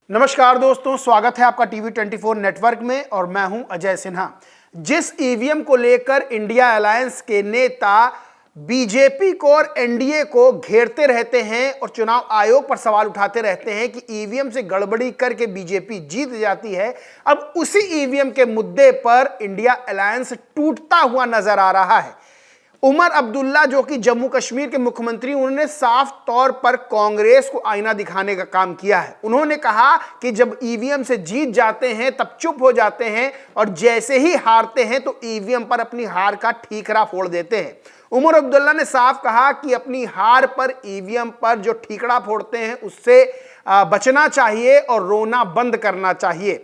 नमस्कार दोस्तों, स्वागत है आपका टीवी 24 नेटवर्क में और मैं हूं अजय सिन्हा। जिस ईवीएम को लेकर इंडिया अलायंस के नेता बीजेपी को और एनडीए को घेरते रहते हैं और चुनाव आयोग पर सवाल उठाते रहते हैं कि ईवीएम से गड़बड़ी करके बीजेपी जीत जाती है, अब उसी ईवीएम के मुद्दे पर इंडिया अलायंस टूटता हुआ नजर आ रहा है। उमर अब्दुल्ला जो कि जम्मू कश्मीर के मुख्यमंत्री, उन्होंने साफ तौर पर कांग्रेस को आईना दिखाने का काम किया है। उन्होंने कहा कि जब ईवीएम से जीत जाते हैं तब चुप हो जाते हैं और जैसे ही हारते हैं तो ईवीएम पर अपनी हार का ठीकरा फोड़ देते हैं। उमर अब्दुल्ला ने साफ कहा कि अपनी हार पर, ईवीएम पर जो ठीकरा फोड़ते हैं उससे बचना चाहिए और रोना बंद करना चाहिए।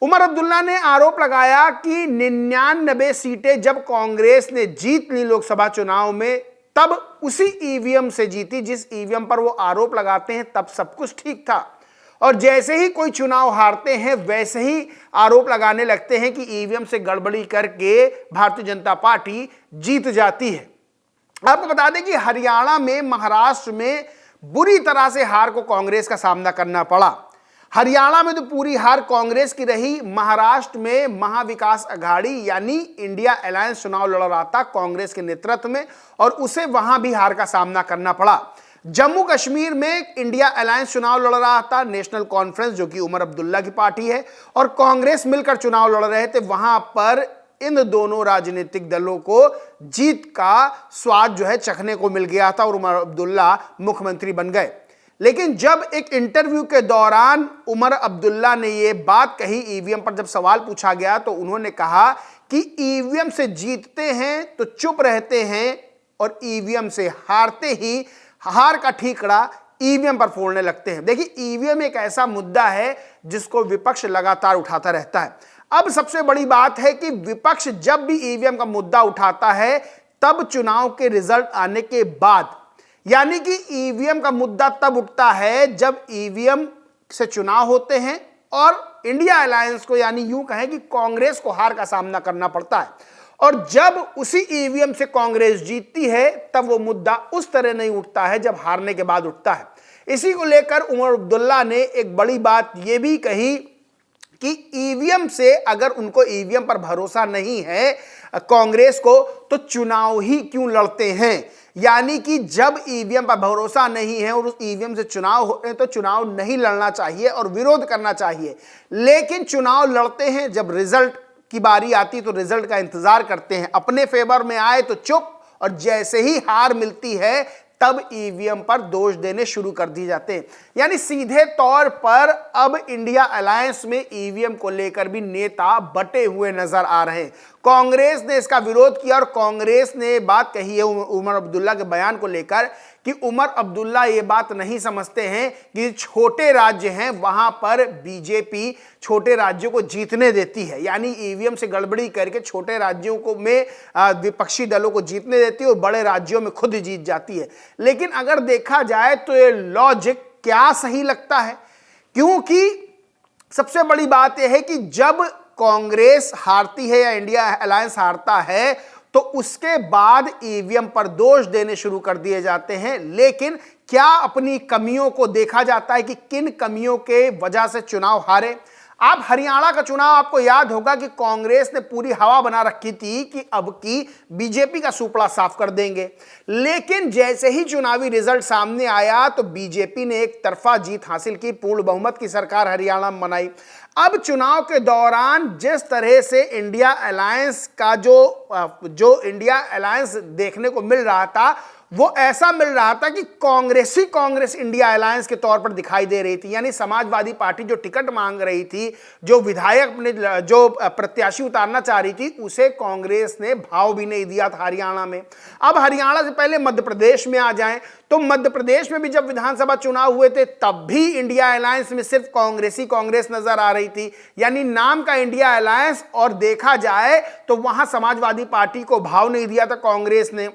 उमर अब्दुल्ला ने आरोप लगाया कि 99 सीटें जब कांग्रेस ने जीत ली लोकसभा चुनाव में, तब उसी ईवीएम से जीती जिस ईवीएम पर वो आरोप लगाते हैं, तब सब कुछ ठीक था। और जैसे ही कोई चुनाव हारते हैं वैसे ही आरोप लगाने लगते हैं कि ईवीएम से गड़बड़ी करके भारतीय जनता पार्टी जीत जाती है। आपको बता दें कि हरियाणा में, महाराष्ट्र में बुरी तरह से हार को कांग्रेस का सामना करना पड़ा। हरियाणा में तो पूरी हार कांग्रेस की रही। महाराष्ट्र में महाविकास अघाड़ी यानी इंडिया अलायंस चुनाव लड़ रहा था कांग्रेस के नेतृत्व में और उसे वहां भी हार का सामना करना पड़ा। जम्मू कश्मीर में इंडिया अलायंस चुनाव लड़ रहा था, नेशनल कॉन्फ्रेंस जो कि उमर अब्दुल्ला की पार्टी है, और कांग्रेस मिलकर चुनाव लड़ रहे थे। वहां पर इन दोनों राजनीतिक दलों को जीत का स्वाद जो है चखने को मिल गया था और उमर अब्दुल्ला मुख्यमंत्री बन गए। लेकिन जब एक इंटरव्यू के दौरान उमर अब्दुल्ला ने यह बात कही, ईवीएम पर जब सवाल पूछा गया तो उन्होंने कहा कि ईवीएम से जीतते हैं तो चुप रहते हैं और ईवीएम से हारते ही हार का ठीकरा ईवीएम पर फोड़ने लगते हैं। देखिए, ईवीएम एक ऐसा मुद्दा है जिसको विपक्ष लगातार उठाता रहता है। अब सबसे बड़ी बात है कि विपक्ष जब भी ईवीएम का मुद्दा उठाता है तब चुनाव के रिजल्ट आने के बाद, यानी कि ईवीएम का मुद्दा तब उठता है जब ईवीएम से चुनाव होते हैं और इंडिया अलायंस को, यानी यूं कहें कि कांग्रेस को हार का सामना करना पड़ता है। और जब उसी ईवीएम से कांग्रेस जीतती है तब वो मुद्दा उस तरह नहीं उठता है जब हारने के बाद उठता है। इसी को लेकर उमर अब्दुल्ला ने एक बड़ी बात यह भी कही कि ईवीएम से, अगर उनको ईवीएम पर भरोसा नहीं है कांग्रेस को, तो चुनाव ही क्यों लड़ते हैं। यानी कि जब ईवीएम पर भरोसा नहीं है और उस ईवीएम से चुनाव हो रहे हैं तो चुनाव नहीं लड़ना चाहिए और विरोध करना चाहिए। लेकिन चुनाव लड़ते हैं, जब रिजल्ट की बारी आती तो रिजल्ट का इंतजार करते हैं, अपने फेवर में आए तो चुप, और जैसे ही हार मिलती है तब ईवीएम पर दोष देने शुरू कर दिए जाते हैं। यानी सीधे तौर पर अब इंडिया अलायंस में ईवीएम को लेकर भी नेता बटे हुए नजर आ रहे हैं। कांग्रेस ने इसका विरोध किया और कांग्रेस ने बात कही है उमर अब्दुल्ला के बयान को लेकर कि उमर अब्दुल्ला ये बात नहीं समझते हैं कि छोटे राज्य हैं वहां पर बीजेपी छोटे राज्यों को जीतने देती है, यानी ईवीएम से गड़बड़ी करके छोटे राज्यों को में विपक्षी दलों को जीतने देती है और बड़े राज्यों में खुद जीत जाती है। लेकिन अगर देखा जाए तो ये लॉजिक क्या सही लगता है, क्योंकि सबसे बड़ी बात यह है कि जब कांग्रेस हारती है या इंडिया अलायंस हारता है तो उसके बाद ईवीएम पर दोष देने शुरू कर दिए जाते हैं। लेकिन क्या अपनी कमियों को देखा जाता है कि किन कमियों के वजह से चुनाव हारे। आप हरियाणा का चुनाव, आपको याद होगा कि कांग्रेस ने पूरी हवा बना रखी थी कि अब की बीजेपी का सुपड़ा साफ कर देंगे। लेकिन जैसे ही चुनावी रिजल्ट सामने आया तो बीजेपी ने एक तरफा जीत हासिल की, पूर्ण बहुमत की सरकार हरियाणा में बनाई। अब चुनाव के दौरान जिस तरह से इंडिया अलायंस का जो इंडिया अलायंस देखने को मिल रहा था, वो ऐसा मिल रहा था कि कांग्रेस ही कांग्रेस इंडिया अलायंस के तौर पर दिखाई दे रही थी। यानी समाजवादी पार्टी जो टिकट मांग रही थी, जो विधायक अपने जो प्रत्याशी उतारना चाह रही थी, उसे कांग्रेस ने भाव भी नहीं दिया था हरियाणा में। अब हरियाणा से पहले मध्य प्रदेश में आ जाएं तो मध्य प्रदेश में भी जब विधानसभा चुनाव हुए थे तब भी इंडिया अलायंस में सिर्फ कांग्रेस ही कांग्रेस नजर आ रही थी, यानी नाम का इंडिया अलायंस, और देखा जाए तो वहां समाजवादी पार्टी को भाव नहीं दिया था कांग्रेस ने।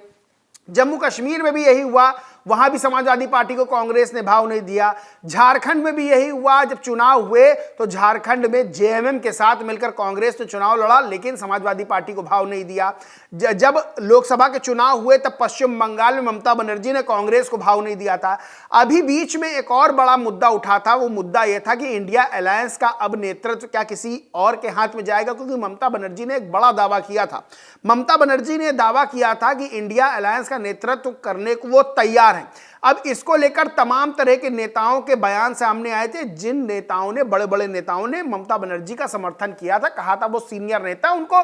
जम्मू कश्मीर में भी यही हुआ, वहां भी समाजवादी पार्टी को कांग्रेस ने भाव नहीं दिया। झारखंड में भी यही हुआ, जब चुनाव हुए तो झारखंड में जेएमएम के साथ मिलकर कांग्रेस ने चुनाव लड़ा, लेकिन समाजवादी पार्टी को भाव नहीं दिया। जब लोकसभा के चुनाव हुए तब पश्चिम बंगाल में ममता बनर्जी ने कांग्रेस को भाव नहीं दिया था। अभी बीच में एक और बड़ा मुद्दा उठा था, वो मुद्दा यह था कि इंडिया अलायंस का अब नेतृत्व क्या किसी और के हाथ में जाएगा, क्योंकि ममता बनर्जी ने एक बड़ा दावा किया था। ममता बनर्जी ने दावा किया था कि इंडिया अलायंस का नेतृत्व करने को वो तैयार हैं। अब इसको लेकर तमाम तरह के नेताओं के बयान सामने आए थे, जिन नेताओं ने, बड़े बड़े नेताओं ने ममता बनर्जी का समर्थन किया था, कहा था वो सीनियर नेता, उनको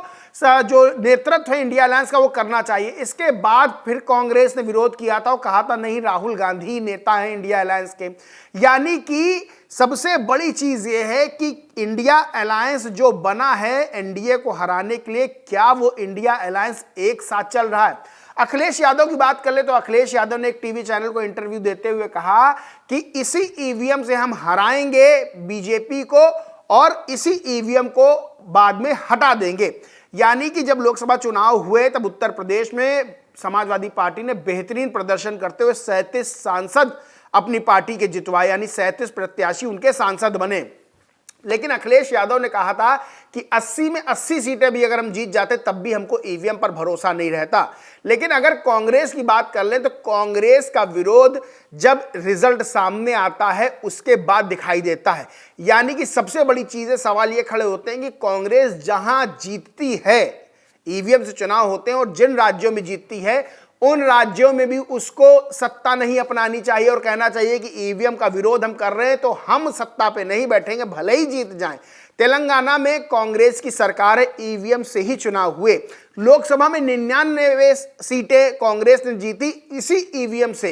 जो नेतृत्व है इंडिया अलायंस का वो करना चाहिए। इसके बाद फिर कांग्रेस ने विरोध किया था और कहा था नहीं, राहुल गांधी नेता है इंडिया अलायंस के। यानी कि सबसे बड़ी चीज ये है कि इंडिया अलायंस जो बना है एनडीए को हराने के लिए, क्या वो इंडिया अलायंस एक साथ चल रहा है? अखिलेश यादव की बात कर ले तो अखिलेश यादव ने एक टीवी चैनल को इंटरव्यू देते हुए कहा कि इसी ईवीएम से हम हराएंगे बीजेपी को और इसी ईवीएम को बाद में हटा देंगे। यानी कि जब लोकसभा चुनाव हुए तब उत्तर प्रदेश में समाजवादी पार्टी ने बेहतरीन प्रदर्शन करते हुए 37 सांसद अपनी पार्टी के जितवाए, यानी 37 प्रत्याशी उनके सांसद बने। लेकिन अखिलेश यादव ने कहा था कि 80 में 80 सीटें भी अगर हम जीत जाते तब भी हमको ईवीएम पर भरोसा नहीं रहता। लेकिन अगर कांग्रेस की बात कर लें तो कांग्रेस का विरोध जब रिजल्ट सामने आता है उसके बाद दिखाई देता है। यानी कि सबसे बड़ी चीजें, सवाल ये खड़े होते हैं कि कांग्रेस जहां जीतती है, ईवीएम से चुनाव होते हैं और जिन राज्यों में जीतती है उन राज्यों में भी उसको सत्ता नहीं अपनानी चाहिए और कहना चाहिए कि ईवीएम का विरोध हम कर रहे हैं तो हम सत्ता पे नहीं बैठेंगे, भले ही जीत जाएं। तेलंगाना में कांग्रेस की सरकार है, ईवीएम से ही चुनाव हुए। लोकसभा में 99 सीटें कांग्रेस ने जीती इसी ईवीएम से।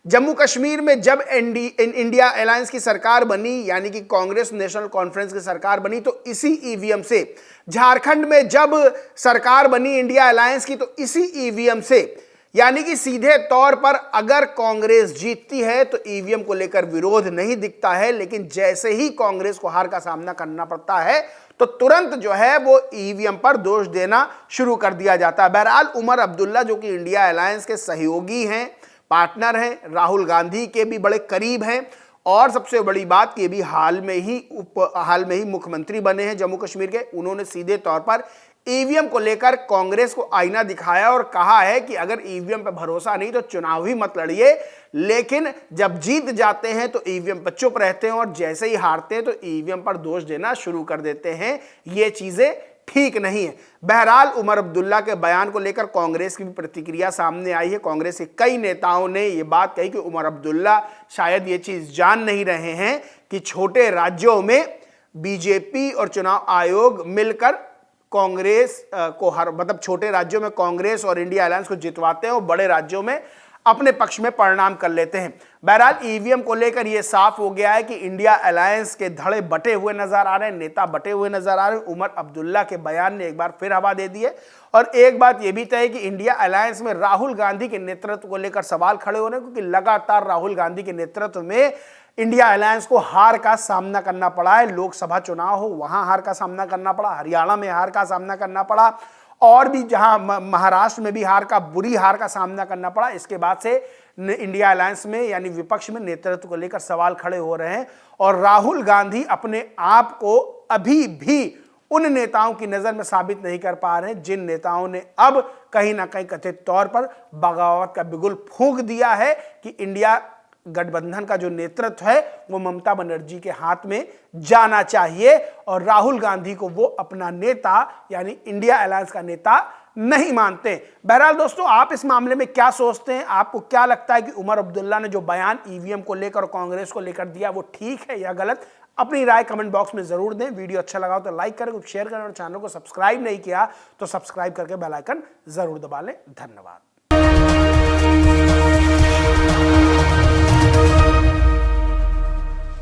जम्मू कश्मीर में जब इंडिया अलायंस की सरकार बनी, यानी कि कांग्रेस नेशनल कॉन्फ्रेंस की सरकार बनी, तो इसी ईवीएम से। झारखंड में जब सरकार बनी इंडिया अलायंस की तो इसी ईवीएम से। यानी कि सीधे तौर पर अगर कांग्रेस जीतती है तो ईवीएम को लेकर विरोध नहीं दिखता है, लेकिन जैसे ही कांग्रेस को हार का सामना करना पड़ता है तो तुरंत जो है वो ईवीएम पर दोष देना शुरू कर दिया जाता है। बहरहाल उमर अब्दुल्ला जो कि इंडिया अलायंस के सहयोगी हैं, पार्टनर हैं, राहुल गांधी के भी बड़े करीब हैं और सबसे बड़ी बात कि भी हाल में ही मुख्यमंत्री बने हैं जम्मू कश्मीर के। उन्होंने सीधे तौर पर ईवीएम को लेकर कांग्रेस को आईना दिखाया और कहा है कि अगर ईवीएम पर भरोसा नहीं तो चुनाव ही मत लड़िए, लेकिन जब जीत जाते हैं तो ईवीएम पर चुप रहते हैं और जैसे ही हारते हैं तो ईवीएम पर दोष देना शुरू कर देते हैं। ये चीजें ठीक नहीं है। बहरहाल उमर अब्दुल्ला के बयान को लेकर कांग्रेस की भी प्रतिक्रिया सामने आई है। कांग्रेस के कई नेताओं ने ये बात कही कि उमर अब्दुल्ला शायद ये चीज जान नहीं रहे हैं कि छोटे राज्यों में बीजेपी और चुनाव आयोग मिलकर कांग्रेस को मतलब छोटे राज्यों में कांग्रेस और इंडिया अलायंस को जितवाते हैं और बड़े राज्यों में अपने पक्ष में परिणाम कर लेते हैं। बहरहाल ईवीएम को लेकर यह साफ हो गया है कि इंडिया अलायंस के धड़े बटे हुए नजर आ रहे हैं, नेता बटे हुए नजर आ रहे हैं। उमर अब्दुल्ला के बयान ने एक बार फिर हवा दे दी है और एक बात यह भी तय है कि इंडिया अलायंस में राहुल गांधी के नेतृत्व को लेकर सवाल खड़े हो रहे हैं, क्योंकि लगातार राहुल गांधी के नेतृत्व में इंडिया अलायंस को हार का सामना करना पड़ा है। लोकसभा चुनाव हो वहां हार का सामना करना पड़ा, हरियाणा में हार का सामना करना पड़ा और भी जहां महाराष्ट्र में भी बुरी हार का सामना करना पड़ा। इसके बाद से इंडिया अलायंस में यानी विपक्ष में नेतृत्व को लेकर सवाल खड़े हो रहे हैं और राहुल गांधी अपने आप को अभी भी उन नेताओं की नजर में साबित नहीं कर पा रहे हैं जिन नेताओं ने अब कहीं ना कहीं कथित तौर पर बगावत का बिगुल फूंक दिया है कि इंडिया गठबंधन का जो नेतृत्व है वो ममता बनर्जी के हाथ में जाना चाहिए और राहुल गांधी को वो अपना नेता यानी इंडिया अलायंस का नेता नहीं मानते। बहरहाल दोस्तों, आप इस मामले में क्या सोचते हैं? आपको क्या लगता है कि उमर अब्दुल्ला ने जो बयान ईवीएम को लेकर कांग्रेस को लेकर दिया वो ठीक है या गलत? अपनी राय कमेंट बॉक्स में जरूर दें। वीडियो अच्छा लगा हो तो लाइक करें, शेयर करें और चैनल को सब्सक्राइब नहीं किया तो सब्सक्राइब करके बेल आइकन जरूर दबा लें। धन्यवाद।